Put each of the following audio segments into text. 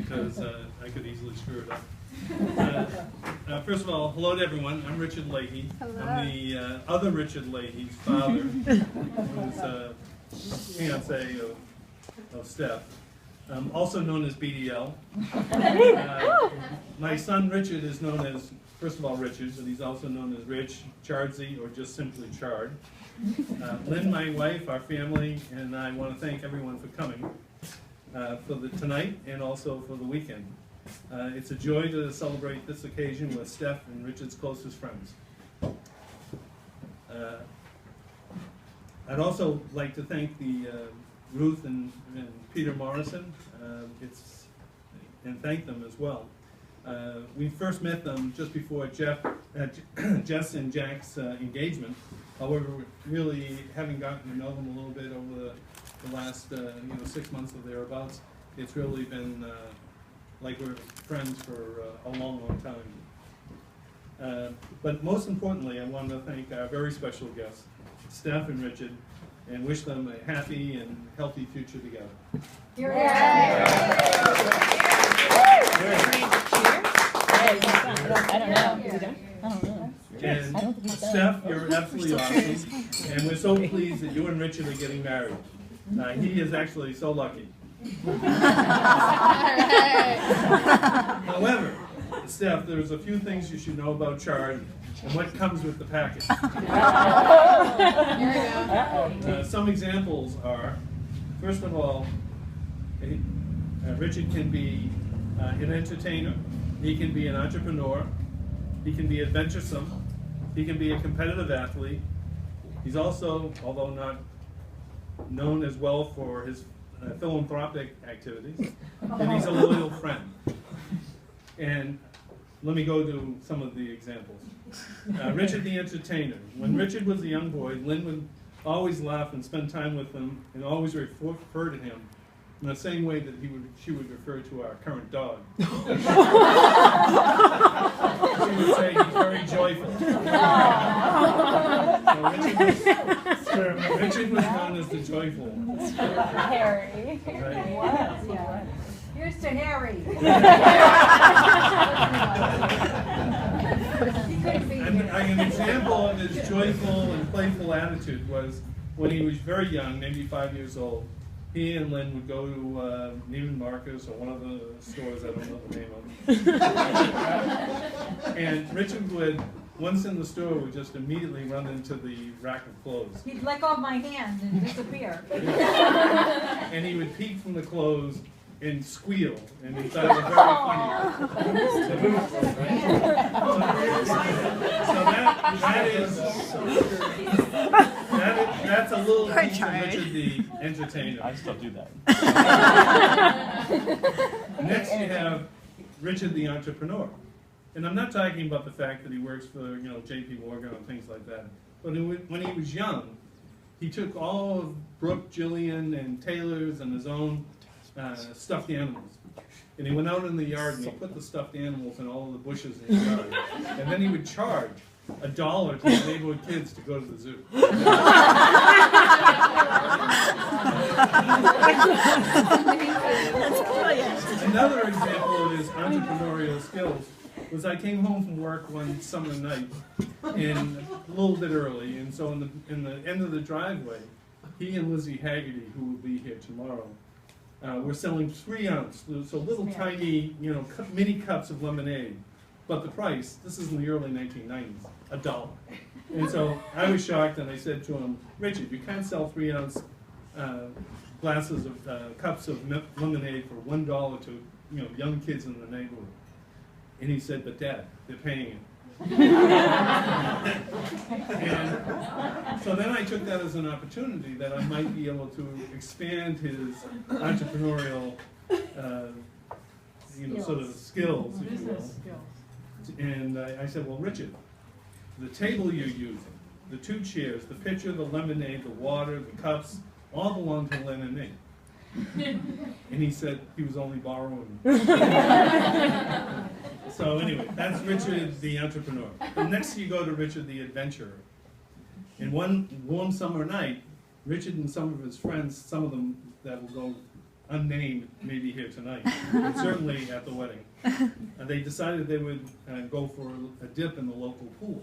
because I could easily screw it up. First of all, hello to everyone. I'm Richard Leahy. Hello. I'm the other Richard Leahy's father, who's fiance of Steph, also known as BDL. My son Richard is known as, first of all, Richard, but he's also known as Rich, Chardsy, or just simply Chard. Lynn, my wife, our family, and I want to thank everyone for coming for tonight and also for the weekend. It's a joy to celebrate this occasion with Steph and Richard's closest friends. I'd also like to thank the Ruth and Peter Morrison, and thank them as well. We first met them just before Jess and Jack's engagement. However, we really haven't gotten to know them a little bit over the last 6 months or thereabouts. It's really been like we're friends for a long, long time. But most importantly, I want to thank our very special guests, Steph and Richard, and wish them a happy and healthy future together. And Steph, you're absolutely awesome, and we're so pleased that you and Richard are getting married. He is actually so lucky. However, Steph, there's a few things you should know about Chard and what comes with the package. Some examples are, first of all, Richard can be an entertainer, he can be an entrepreneur, he can be adventuresome, he can be a competitive athlete. He's also, although not known as well for his philanthropic activities, and he's a loyal friend. And let me go to some of the examples. Richard the entertainer. When Richard was a young boy, Lynn would always laugh and spend time with him and always refer to him in the same way that she would refer to our current dog. She would say he's very joyful. So Richard was known as the joyful one. Harry. Right? Yeah. Here's to Harry. An example of his joyful and playful attitude was when he was very young, maybe 5 years old. He and Lynn would go to Neiman Marcus or one of the stores, I don't know the name of them. And Richard would, once in the store, would just immediately run into the rack of clothes. He'd lick off my hand and disappear. And he would peek from the clothes and squeal, and he thought it was very funny. That's a little piece of Richard the entertainer. I still do that. Next you have Richard the entrepreneur. And I'm not talking about the fact that he works for J.P. Morgan and things like that. But when he was young, he took all of Brooke, Jillian, and Taylor's and his own stuffed animals. And he went out in the yard and he put the stuffed animals in all of the bushes in his yard. And then he would charge $1 to the neighborhood kids to go to the zoo. Another example of his entrepreneurial skills was I came home from work one summer night, and a little bit early, and so in the end of the driveway, he and Lizzie Haggerty, who will be here tomorrow, were selling 3-ounce, so little tiny, mini cups of lemonade. But the price, this is in the early 1990s, $1. And so I was shocked, and I said to him, Richard, you can't sell 3-ounce glasses of cups of lemonade for $1 to young kids in the neighborhood. And he said, but Dad, they're paying it. And so then I took that as an opportunity that I might be able to expand his entrepreneurial, sort of skills, if you will. And I said, well, Richard, the table you're using, the 2 chairs, the pitcher, the lemonade, the water, the cups, all belong to Lynn and me. And he said he was only borrowing. So anyway, that's Richard the entrepreneur. And next you go to Richard the adventurer. And one warm summer night, Richard and some of his friends, some of them that will go unnamed may be here tonight, but certainly at the wedding. And they decided they would go for a dip in the local pool.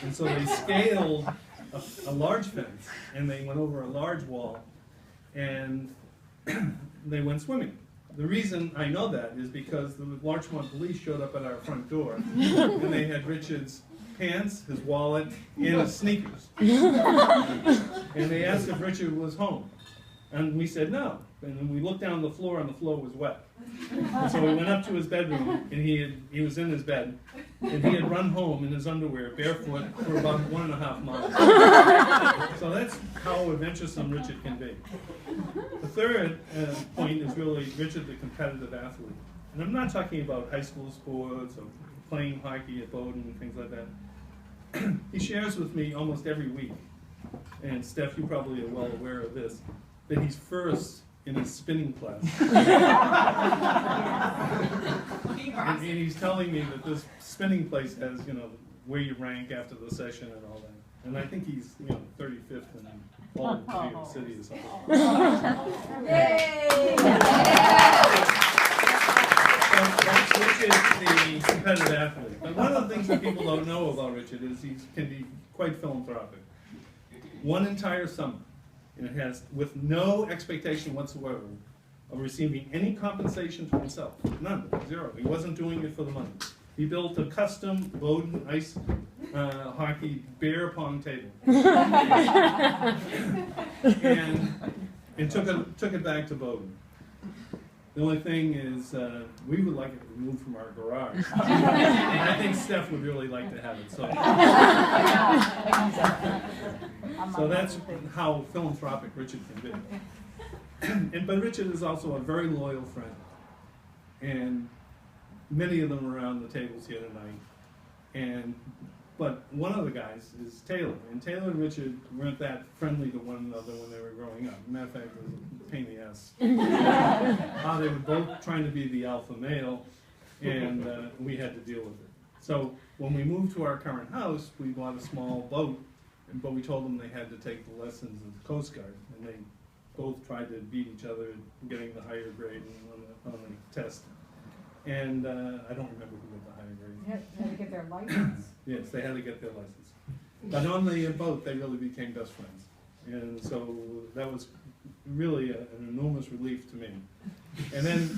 And so they scaled a large fence, and they went over a large wall, and they went swimming. The reason I know that is because the Larchmont police showed up at our front door, and they had Richard's pants, his wallet, and his sneakers. And they asked if Richard was home. And we said no. And then we looked down the floor, and the floor was wet. And so we went up to his bedroom, and he was in his bed, and he had run home in his underwear, barefoot, for about 1.5 miles. So that's how adventuresome Richard can be. The third point is really Richard, the competitive athlete. And I'm not talking about high school sports or playing hockey at Bowdoin and things like that. He shares with me almost every week, and Steph, you probably are well aware of this, that he's first in his spinning class. And he's telling me that this spinning place has, where you rank after the session and all that. And I think he's, 35th in all of New York City or something. Yay! That's Richard, the competitive athlete. But one of the things that people don't know about Richard is he can be quite philanthropic. One entire summer, and it has, with no expectation whatsoever of receiving any compensation to himself. None, zero. He wasn't doing it for the money. He built a custom Bowdoin ice hockey bear pong table. and took it back to Bowdoin. The only thing is, we would like it removed from our garage. And I think Steph would really like to have it. So that's how philanthropic Richard can be. But Richard is also a very loyal friend. And many of them are around the tables here tonight. But one of the guys is Taylor. And Taylor and Richard weren't that friendly to one another when they were growing up. Matter of fact, it was a pain in the ass. They were both trying to be the alpha male, and we had to deal with it. So when we moved to our current house, we bought a small boat, but we told them they had to take the lessons of the Coast Guard. And they both tried to beat each other, getting the higher grade on the test. And I don't remember who got the higher grade. They had to get their license. Yes, they had to get their license. But on the boat, they really became best friends. And so that was really an enormous relief to me. And then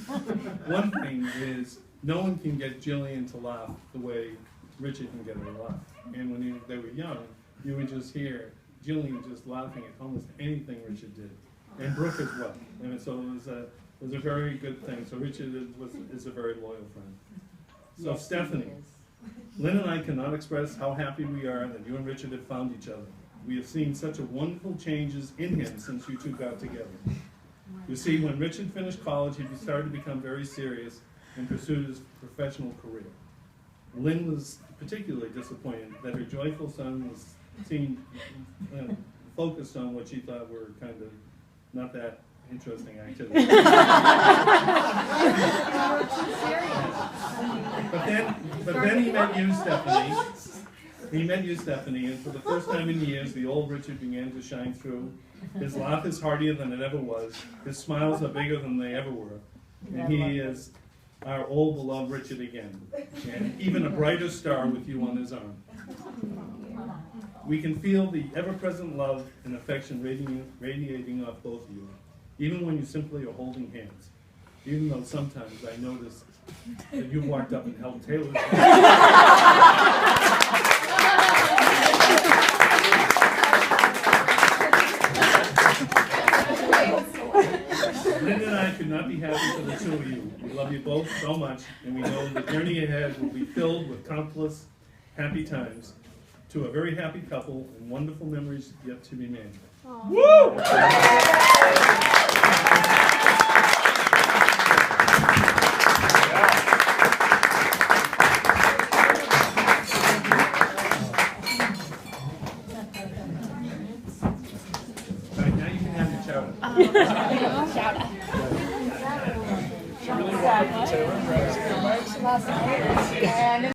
one thing is, no one can get Jillian to laugh the way Richard can get her to laugh. And when they were young, you would just hear Jillian just laughing at almost anything Richard did. And Brooke as well. And so it was a very good thing. So Richard is a very loyal friend. So yes, Stephanie, Lynn and I cannot express how happy we are that you and Richard have found each other. We have seen such a wonderful changes in him since you two got together. You see, when Richard finished college, he started to become very serious and pursued his professional career. Lynn was particularly disappointed that her joyful son seemed focused on what she thought were kind of not that interesting activities. but then he met you, Stephanie. He met you, Stephanie, and for the first time in years, the old Richard began to shine through. His laugh is heartier than it ever was. His smiles are bigger than they ever were. And he is our old beloved Richard again. And even a brighter star with you on his arm. We can feel the ever-present love and affection radiating off both of you, even when you simply are holding hands. Even though sometimes I notice that you've walked up and held Taylor's hand. Linda and I could not be happy for the two of you. We love you both so much, and we know the journey ahead will be filled with countless happy times. To a very happy couple and wonderful memories yet to be made. Aww. Woo! Right, now you can have your shout out. Shout out. She really wanted to grab his earbuds. And